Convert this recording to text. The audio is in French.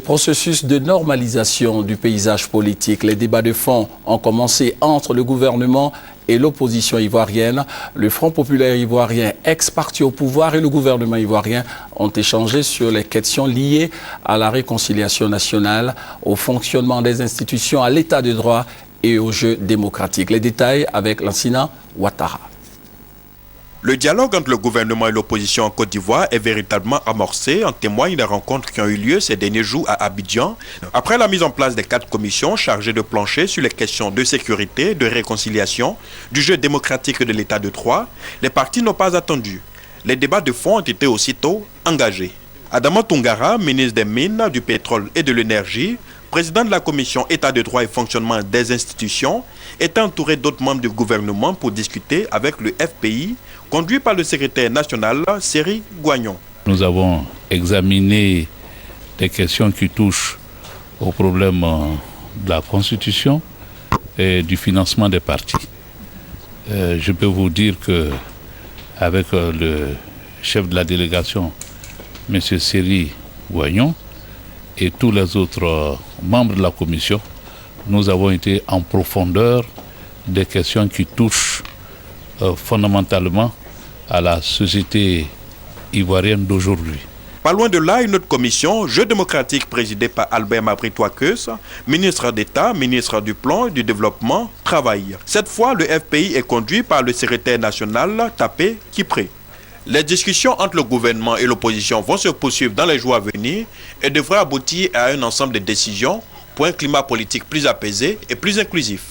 Processus de normalisation du paysage politique. Les débats de fond ont commencé entre le gouvernement et l'opposition ivoirienne. Le Front populaire ivoirien, ex-parti au pouvoir, et le gouvernement ivoirien ont échangé sur les questions liées à la réconciliation nationale, au fonctionnement des institutions, à l'état de droit et au jeu démocratique. Les détails avec Lansina Ouattara. Le dialogue entre le gouvernement et l'opposition en Côte d'Ivoire est véritablement amorcé. En témoignent les rencontres qui ont eu lieu ces derniers jours à Abidjan. Après la mise en place des 4 commissions chargées de plancher sur les questions de sécurité, de réconciliation, du jeu démocratique de l'état de droit, les partis n'ont pas attendu. Les débats de fond ont été aussitôt engagés. Adama Toungara, ministre des Mines, du Pétrole et de l'Énergie, président de la commission État de droit et fonctionnement des institutions, était entouré d'autres membres du gouvernement pour discuter avec le FPI, conduit par le secrétaire national Seri Guagnon. Nous avons examiné des questions qui touchent au problème de la Constitution et du financement des partis. Je peux vous dire qu'avec le chef de la délégation, M. Seri Guagnon, et tous les autres membres de la commission, nous avons été en profondeur des questions qui touchent fondamentalement à la société ivoirienne d'aujourd'hui. Pas loin de là, une autre commission, Jeu démocratique présidée par Albert Mabry-Touakeus, ministre d'État, ministre du Plan et du Développement, travaille. Cette fois, le FPI est conduit par le secrétaire national Tapé Kipré. Les discussions entre le gouvernement et l'opposition vont se poursuivre dans les jours à venir et devraient aboutir à un ensemble de décisions pour un climat politique plus apaisé et plus inclusif.